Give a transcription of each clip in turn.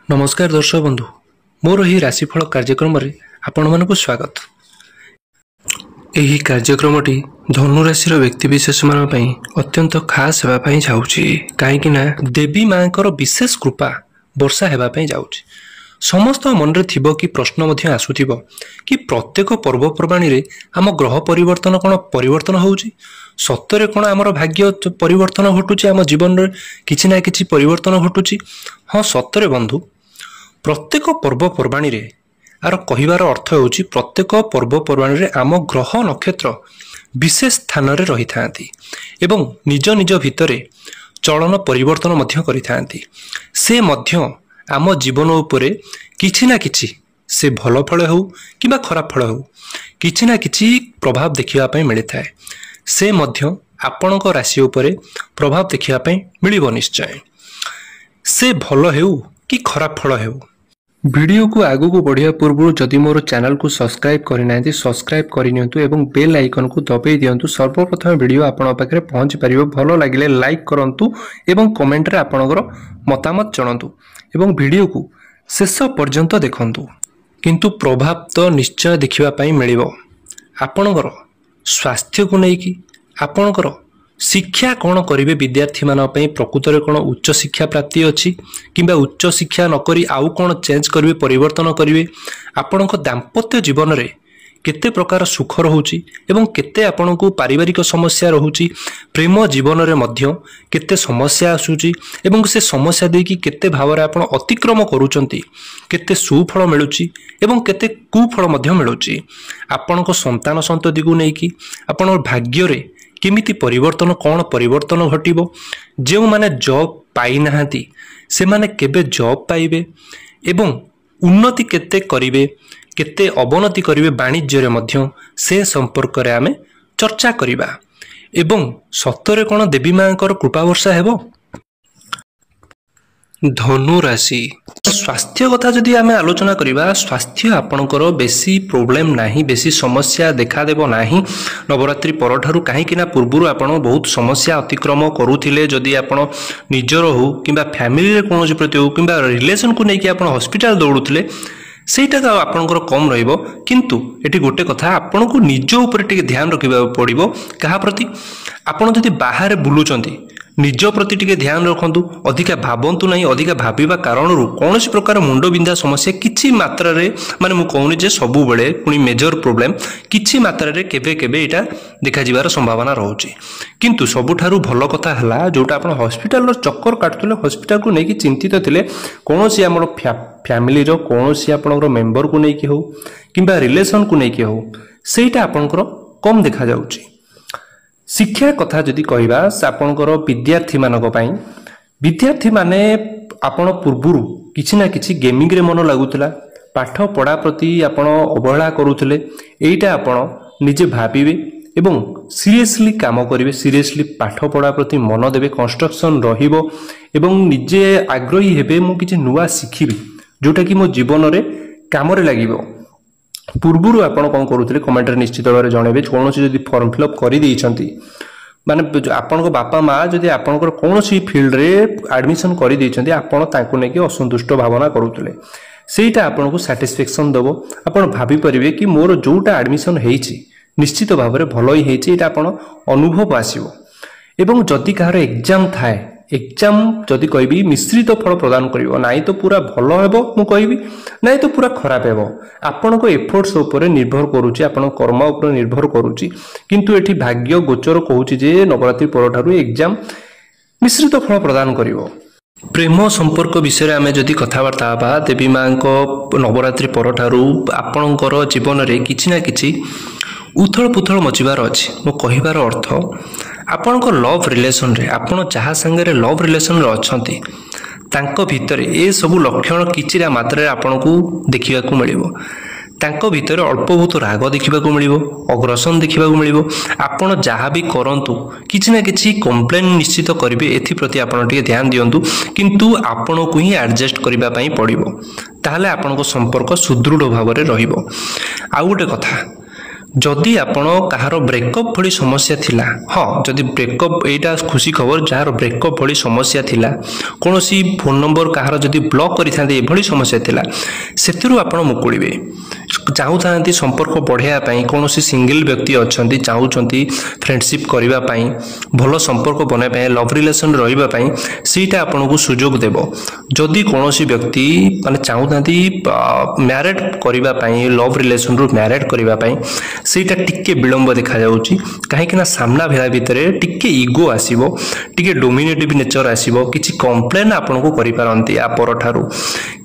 नमस्कार दर्शक बंधु मोर ही राशिफल कार्यक्रम रे आपण मानक स्वागत। यही कार्यक्रमटी धनुराशि व्यक्तिविशेष मान पई अत्यंत खास हेबा पई जाउची काहेकि ना देवी मांकर विशेष कृपा वर्षा हेबा पई जाउची। समस्त मन रे थिबो कि प्रश्न मध्य आसुथिबो कि प्रत्येक पर्वपर्वाणी रे आम ग्रह परिवर्तन कोन परिवर्तन होउची, सत्तरे कोन आमर भाग्य परिवर्तन घटुची, आम जीवन रे किछि ना किछि परिवर्तन घटुची। हाँ सत्तरे बंधु, प्रत्येक पर्वपर्वाणी रे आर कहिबार अर्थ होउची प्रत्येक पर्वपर्वाणी रे आम ग्रह नक्षत्र विशेष स्थान रे रही थांती एवं निज निज भितरे चलन परिवर्तन मध्य करि थांती। से मध्य आम जीवन उपरे किछि ना किछि से भल फल हो कि खराब फल हो किछि ना किछि प्रभाव देखिबा पई मिलि थाए। से मध्य आपणक राशि उपरे प्रभाव देखिबा पई मिलिबो निश्चय। से भल हो कि खराब फल हो। वीडियो को आगु को बढ़िया पूर्व जदि मोर चैनल को सब्सक्राइब करना सब्सक्राइब करनियंतु एवं बेल आइकन को दबाई दियंतु। सर्वप्रथम वीडियो आपण पाखरे पहुंच परिबो। भलो लागिले लाइक करंतु एवं कमेंट रे आपणकर मतामत जणांतु एवं वीडियो को शेष पर्यंत देखंतु। किंतु प्रभाव तो निश्चय देखिबा पई मिलिबो। आपणकर स्वास्थ्य को नेकी आपणकर शिक्षा कौन करेंगे, विद्यार्थी मान प्रकृत में कौन उच्च शिक्षा प्राप्ति अच्छी किंबा उच्च शिक्षा नकरी आउ कौन चेंज करेंगे परिवर्तन करेंगे। आपण दाम्पत्य जीवन में केते प्रकार सुख रोचे एवं केते आपण को पारिवारिक समस्या रोचे, प्रेम जीवन में मध्य केते समस्या आसूची एवं से समस्या देकी केते भाव में आपण अतिक्रम करूचंती, केते सुफल मिलुची एवं केते कुफल मध्य मिलुची। आपण संतान संतति को लेकिन आपण भाग्य रे केमिति परिवर्तन कौन परिवर्तन घटिबो। जो माने जॉब पाई नाहांती से माने केबे जॉब पाइबे एवं उन्नति केते करिवे केते अवनति करिवे वाणिज्य रे मध्य से संपर्क रे आमे चर्चा करिबा। एवं सत्तरे कोन देवी मांकर कृपा वर्षा हेबो। धनु राशि स्वास्थ्य कथा जदि आमे आलोचना करिबा, स्वास्थ्य आपणकर बेसी प्रोब्लेम नाही, बेसी समस्या देखा देबो नाही। नवरात्रि परठारु काहेकि ना पूर्वरु आपण बहुत समस्या अतिक्रम करूथिले। जदि आपण निजर हो किंबा फैमिली रे कोनोसी प्रति हो किंबा रिलेशन को नेकी आपण हॉस्पिटल दौड़ुथिले सेटा तो आपणकर कम रहिबो। किंतु एटी गोटे कथा आपण को निज ऊपर टिके ध्यान रखिबा पड़िबो। कहा प्रति आपण जदि बाहर बुलुचंती निज प्रति टिके ध्यान रखंतु, अधिका भावंतु नहीं। अधिका भाविबा कारणरू कौन प्रकार मुंड बिंधा समस्या किछि मात्रा रे माने मु कहूनी जे सबु बेले पुनी मेजर प्रॉब्लम किछि मात्रा रे केबे केबे एटा देखा जिवार संभावना रहउची। किंतु सबुठारु भल कथा हला जोटा आपण हॉस्पिटल रो चक्कर काटुले, हॉस्पिटल को नेकी चिंतित थिले, कोनोसी हमर फैमिली रो कोनोसी आपनकर मेंबर को नेकी हो किंबा रिलेशन को नेकी हो सेटा आपनकर कम देखा जाउची। शिक्षा कथा जदि कहबा आपणकर विद्यार्थी मानक पई, विद्यार्थी माने आपण पूर्वरु किछि ना किछि गेमिंग रे मन लागुतला, पाठ पढ़ा प्रति आपण अवहेला करूथिले। एइटा आपण निजे भाबिबे एवं सीरियसली काम करिवे, सीरियसली पाठ पढ़ा प्रति मन देबे, कंस्ट्रक्शन रहिबो एवं निजे आग्रही हेबे मु किछि नुवा सिखिबे जोटा कि मो जीवन रे काम रे लागिबो। पूर्वरु आपण कौन करूथिले कमेंट रे निश्चित भाव जणेबे। कोनोसी जदि फॉर्म फिलअप करि देइछंती माने आपनको बापा माँ जदि आपनकर कोनोसी फील्ड रे एडमिशन करि देइछंती आपण तांको नेकी असंतुष्ट भावना करूथिले, सेटा आपनको सैटिस्फैक्शन दबो। आपण भाबी परिबे कि मोर जोटा एडमिशन हेइछि निश्चित भाव में भल ही हेइछि, एटा आपण अनुभव आसीबो। एवं जदि कहार एग्जाम थाए, एग्जाम जदि कहबी मिश्रित फल प्रदान करिवो, नाई तो पूरा भल हेबो मु कहबी, नाई तो पूरा खराब हेबो। आपन को एफर्ट्स ऊपर निर्भर करूची, आपन कर्म ऊपर निर्भर करूची। किंतु एठी भाग्य गोचर कहूची जे नवरात्रि परठारु एग्जाम मिश्रित फल प्रदान करिवो। प्रेम संपर्क विषय आमे जदि कथावार्ता बा देवी मां को नवरात्रि परठारु आपनकर जीवन रे किछि ना किछि उथल पुथल मचिबार अछि। मो कहिबार अर्थ आपनकर लव रिलेशन रे आपण जहा संगे रे लव रिलेशन रे अछंती तांको भितरे ए सबु लक्षण किछिरा मात्रा रे आपनको देखिबा को मिलिबो। तांको भितरे अल्प बहुत राग देखिबा को मिलिबो, अग्रसन देखिबा को मिलिबो। आपण जहा भी करंतु किछि ना किछि कंप्लेन निश्चित करिवे, एथि प्रति आपण टिके ध्यान दियंतु। किंतु आपण को ही एडजस्ट करिबा पई पड़िबो, ताहाले आपनको संपर्क सुदृढ़ भाव रे रहिबो। आ गोटे कथा जदि आपण कहार ब्रेकअप भली समस्या थिला हाँ जदि ब्रेकअप एटा खुशी खबर जार ब्रेकअप भली समस्या थिला कौन सी फोन नंबर कहार जदि ब्लॉक करि थांते भली समस्या थिला सेतिरु आपण मुकुड़िबे चाहूथांती संपर्क बढ़ाया पाई कौन सी सिंगल व्यक्ति अछंती चाहूचंती फ्रेंडशिप करिबा पाई भलो संपर्क बनाय पाई लव रिलेशन रहिबा पाई सीटा आपण को सुजोग देबो जदि कौन सी व्यक्ति माने चाहूथांती मैरिड करिबा पाई लव रिलेशन रु मैरिड करिबा पाई सीटा टिके विलंब देखा जाउची काहेकि ना सामना भेला भितरे टिके ईगो आसीबो टिके डोमिनेटिव नेचर आसीबो किछि कंप्लेन आपन को करि पारंती आ परठारु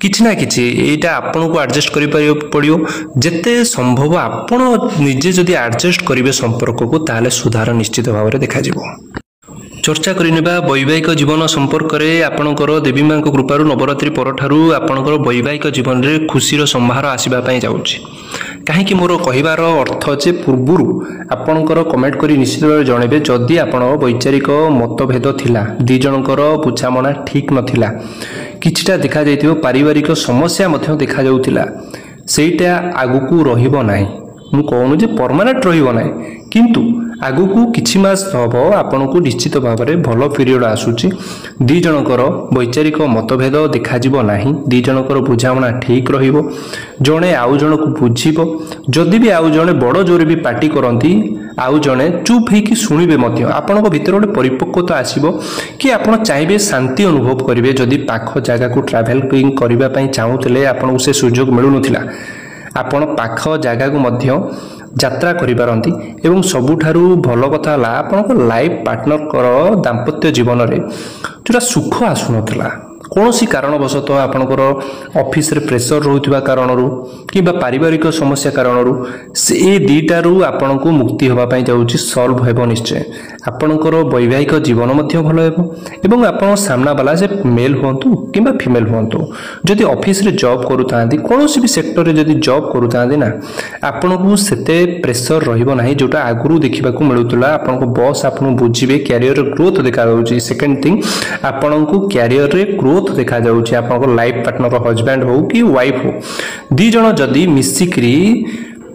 किछि ना किछि एटा आपन को एडजस्ट करि पड़ियो जेते संभव आपन निजे जदि एडजस्ट करिवे संपर्क को ताले सुधार निश्चित भाव रे देखा जिवो। चर्चा करिनेबा वैवाहिक जीवन संपर्क में आपणकर देवी माँ कृपारू नवरात्रि परठारू आपणकर वैवाहिक जीवन में खुशीर संभार आसवाई जाऊँगी कहीं मोर कहबार अर्थ जे पूर्वर आपणकर कमेंट करी निश्चित भाव जनइबे जदि आपण वैचारिक मतभेद थिला दी जनकर बुझामणा ठीक नथिला किछिटा देखा जाइथिबो पारिवारिक समस्या मध्य देखा जाउथिला सेटा आगुकू रहिबो नाही मु कहूँ जे परमानेंट रहिबो नाही किंतु आगुकू किछि मास हबो आपन को निश्चित भाव में भल पीरियड आसुची दी जनकर वैचारिक मतभेद देखा जिवो नाही दी जनकर बुझामणा ठीक रहिबो जणे आउ जण को बुझिबो जदि भी आउ जणे बड़ जोरे भी पार्टी करंती आउ जणे चुप हेकि सुनिबे मध्य आपन को भीतर गोटे परिपक्वता आसीबो कि आपण चाहबे शांति अनुभव करिवे जदि पाख जगह को ट्रैवलिंग करबा पई चाहूतले आपन को से सुयोग मिलु नथिला आपण पाख जगह को मध्य यात्रा करिपारंती एवं सबुठारु भल कथा ला आपनको लाइफ पार्टनर कर दाम्पत्य जीवन रे जोरा सुख आसुनथला कौनसी कारणवशतः आपणकर ऑफिस रे प्रेशर रोथिबा कारणरू किबा पारिवारिक समस्या कारणरू से दीटारू आपनको मुक्ति होबा पई जाउची सॉल्व हेबो निश्चय आपणकर वैवाहिक जीवन मध्ये भल हेबो एवं आपण सामना वाला से मेल होंतु किबा फीमेल होंतु जदि ऑफिस रे जॉब करूथांती कौनसी भी सेक्टर रे जदि जॉब करूथांती ना आपनको सेते प्रेशर रहिबो नाही जोटा आगुरु देखिबा को मिलुतला आपनको बॉस आपन बुझिबे कैरियर ग्रोथ देखा जाउची सेकंड थिंग आपनको कैरियर रे ग्रोथ देखा जाउची आपनको लाइफ पार्टनर हस्बैंड हो कि वाइफ हो दी जण जदि मिसिकरी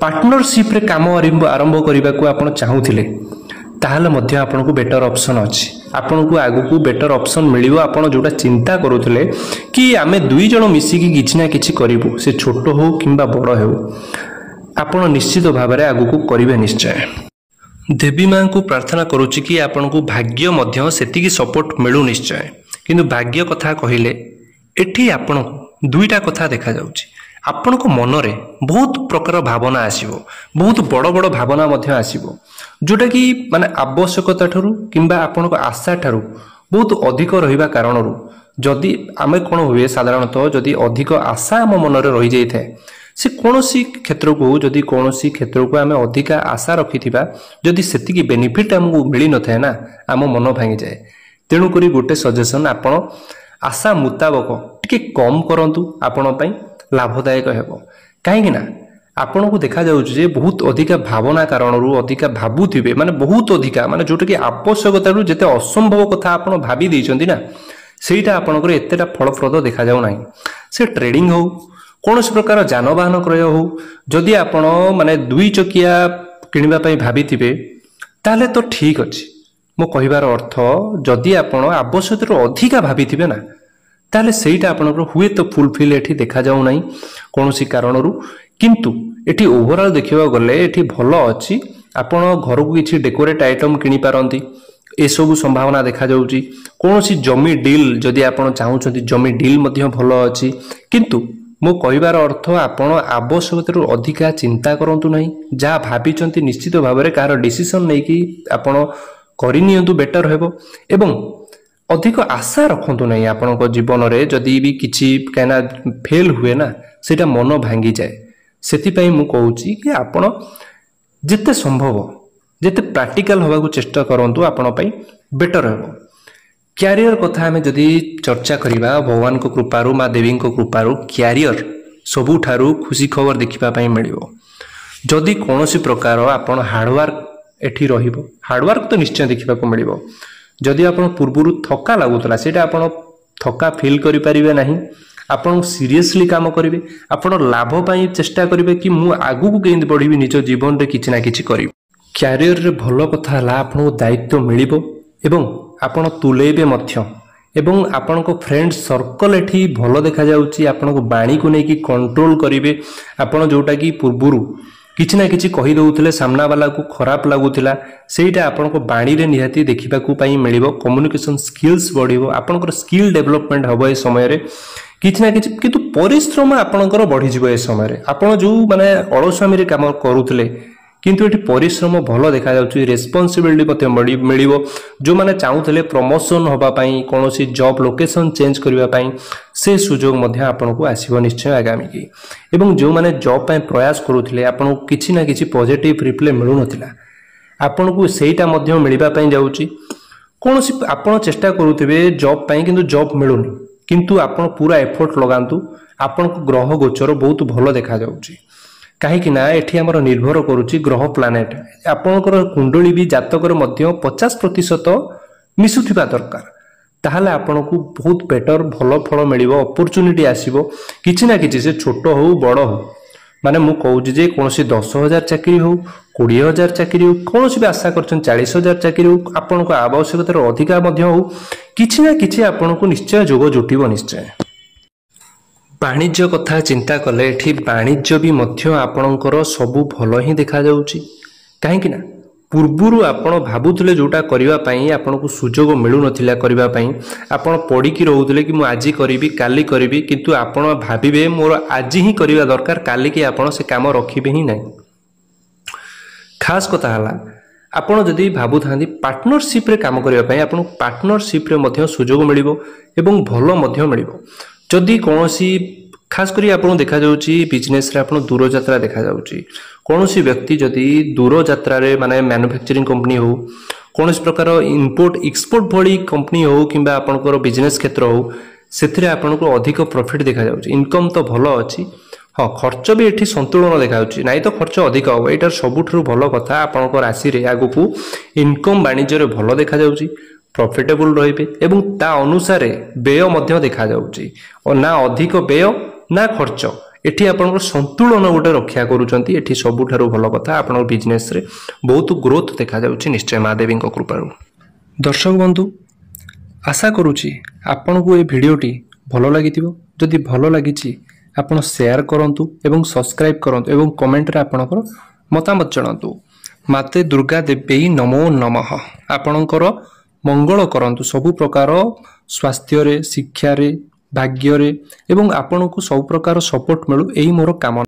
पार्टनरशिप रे काम आरंभ करबा को आपण चाहूथिले ताहले मध्य आपनको बेटर ऑप्शन अछि आपनको आगु को बेटर ऑप्शन मिलिबो आपण जोटा चिंता करूथिले कि आमे दुई जण मिसिकी किछि ना किछि करिवो से छोट हो किंबा बड़ हो आपण निश्चित भाव में आगु को करिवे निश्चय। देवी माँ को प्रार्थना करुछि कि आपनको भाग्य मध्य सेतिकी सपोर्ट मिलु निश्चय किंतु भाग्य कथा कहिले एठी आपण दुईटा कथा देखा जाउछि आपनको मन रे बहुत प्रकार भावना आसीबो बहुत बड़ बड़ भावना मध्य आसीबो जोटा कि माने आवश्यकता ठरू किंबा आपनको आशा ठरू बहुत अधिक रहिबा कारणरू जदि आमे कोन हुए साधारणतः जदि अधिक आशा आम मन रे रहि जाय थाए से कौनसी क्षेत्र को जदि कौनसी क्षेत्र को आमे अधिक आशा रखिथिबा जदि सेतिकी बेनिफिट हमको मिली न थाए ना आम मन भांगी जाए तेणु करी गोटे सजेशन आपण आशा मुताबक टिके कम करंतु आपण पई लाभदायक हेबो काहेकि ना आपण को देखा जाउछ जे बहुत अधिक भावना कारणरू अधिक भाबुथिबे माने बहुत अधिक माने जोटा कि आवश्यकता रु जते असंभव कथा आपण भाबी दैचंती ना सेटा आपनकर एतेटा फलप्रद देखा जाउ नाही से ट्रेडिंग हो कौन प्रकार जानवाहन क्रय हो जदि आपण माने दुई चकिया किनिबा पई भाबिथिबे ताले तो ठीक अछि मो कहिबार अर्थ जदि आपण आवश्यकता अधिका भाबिथिबे ना ताले सेटा आपनकर हुए तो फुलफिल एठी देखा जाउ नाही कोनोसी कारणरू किंतु एठी ओवरऑल देखिबा गले एठी भलो अछि आपण घर को किछि डेकोरेट आइटम किनि पारंती ए सब संभावना देखा जाउची कोनोसी जमी डील जदि आपण चाहूचंती जमी डील मध्य भलो अछि किंतु मो कहिबार अर्थ आपण आवश्यकता अधिका चिंता करंतु नाही जा भाबिचंती निश्चित भाव में कार डिसीजन नै कि आपण करि नियंतु बेटर हेबो एवं अधिक आशा रखंतु नाही आपण जीवन रे जदि भी किछि कहना फेल हुए ना सेटा मन भांगी जाए सेति पई मु कहूची कि आपण जेते संभव जेते प्रैक्टिकल होबा को चेष्टा करंतु आपण पई बेटर हेबो। क्यारियर कथा हमें जदि चर्चा करिबा भगवान को कृपारू माँ देवी को कृपारू क्यारियर सबुठारू खुशी खबर देखिबा पई मिलिबो जदि कोनोसी प्रकार आपण हार्डवर्क एठी रहिबो हार्डवर्क तो निश्चय देखिबा को मिलिबो जदि आपण पूर्वरु थका लागुतला सेटा आपण थका फील करि परिबे नाही ଆପଣ सीरियसली काम करेंगे आपण लाभ पाई चेष्टा करेंगे कि मु आगु को केंद्र बढ़ी निज जीवन में किसी ना किसी करी क्यारियर रे भल कथा है आपको दायित्व मिलिबो एवं आपण तुलेबे मध्य एवं आपण को फ्रेंड सर्कल एठी भल देखा जाउची आपण को बाणी को नेकी कंट्रोल करिवे आपण जोटा कि पूर्वरु किछि ना किछि कहि दउथिले सामना वाला को खराब लागुथिला सेटा आपण को बाणी रे निहाती देखिबा को पई मिलिबो कम्युनिकेशन स्किल्स बढ़िबो आपण को स्किल डेवलपमेंट हबो ए समय रे किछि ना किछि किंतु परिश्रम आपण को बढ़ी जिवो ए समय रे आपण जो माने अलस्वामी रे काम करूथिले किंतु एटी परिश्रम भल देखा जाउची रेस्पोंसिबिलिटी पते मिलिबो जो माने चाहूथिले प्रमोशन होबा पई कोनोसी जॉब लोकेशन चेंज करबा पई से सुजोग मध्य आपन को आसीबो निश्चय आगामी की एवं जो माने जॉब पई प्रयास करूथिले आपन को किछि ना किछि पॉजिटिव रिप्लाई मिलु नथिला आपन को सेटा मध्य मिलिबा पई जाउची कोनोसी आपन चेष्टा करूथिबे जॉब पई किंतु जॉब मिलुनी किंतु आपन पूरा एफर्ट लगांतु आपन को ग्रह गोचर बहुत भल देखा जाउची कहीं ना एठी हमर निर्भर करुच्ची ग्रह प्लानेट आपणकर कुंडली भी जातकर मध्य 50% मिसुथिबा दरकार ताहले आपन को बहुत बेटर भल फल मिलिबो अपॉर्चुनिटी आसीबो किछि ना किछि से छोट हो बड़ हो माने मु कहूची जे कोनोसी 10,000 चाकरी हो 20,000 चाकरी हो कोनोसी भी आशा करछन 40,000 चाकरी हो आपन को आवश्यकता अधिका मध्य हो किछि ना किछि आपन को निश्चय जोग जुटिबो निश्चय वाणिज्य कथा चिंता कले एठी वाणिज्य भी मध्य आपणकर सबु भल ही देखा जाउची काहेकि ना पूर्वरु आपण भाबुथिले जोटा करिवा पई आपनको सुजोग मिलु नथिला करिवा पई आपण पढी कि रहउथिले कि मु आजि करिवि काली करिवि किंतु आपण भाबिबे मोर आजि ही करिवा दरकार काली कि आपण से काम रखिबे ही नै खास कथा हला आपण जदि भाबुथांदी पार्टनरशिप रे काम करिवा पई आपण पार्टनरशिप रे मध्य सुजोग मिलिबो एवं भल मध्य मिलिबो जदि कोनोसी खास करी आपन देखा जाउची बिजनेस रे आपन दूर यात्रा देखा जाउची कोनोसी व्यक्ति जदि दूर यात्रा रे माने मैन्युफैक्चरिंग कंपनी हो कोनोसी प्रकार इंपोर्ट एक्सपोर्ट भली कंपनी हो किबा आपनकर बिजनेस क्षेत्र हो सेथिरे आपनको अधिक प्रॉफिट देखा जाउची इनकम तो भलो अछि हां खर्च भी एठी संतुलन देखा जाउची नाही तो खर्च अधिक हो एटार सबुठरु भलो कथा आपनकर राशि रे आगु को इनकम वाणिज्य रे भलो देखा जाउची प्रॉफिटेबल रहिबे एवं ता अनुसार व्यय मध्य देखा जाउची और ना अधिक व्यय ना खर्च एठी आपन संतुलन गोटे रक्षा करूचंती एठी सबुठारु भलो कथा आपन बिजनेस रे बहुत ग्रोथ देखा जाउची निश्चय महादेवी को कृपारु दर्शक बंधु आशा करूची आपन को ए वीडियोटी भलो लागितिबो जदि भलो लागिची आपन शेयर करंतु एवं सब्सक्राइब करंतु एवं कमेंट रे आपनकर मतामत जणांतु माते दुर्गा देवी नमो नमः आपनकर मंगल करंतु सबु प्रकार स्वास्थ्य रे शिक्षा रे भाग्य रे एवं आपन को सब प्रकार सपोर्ट मिलु एही मोर कामना।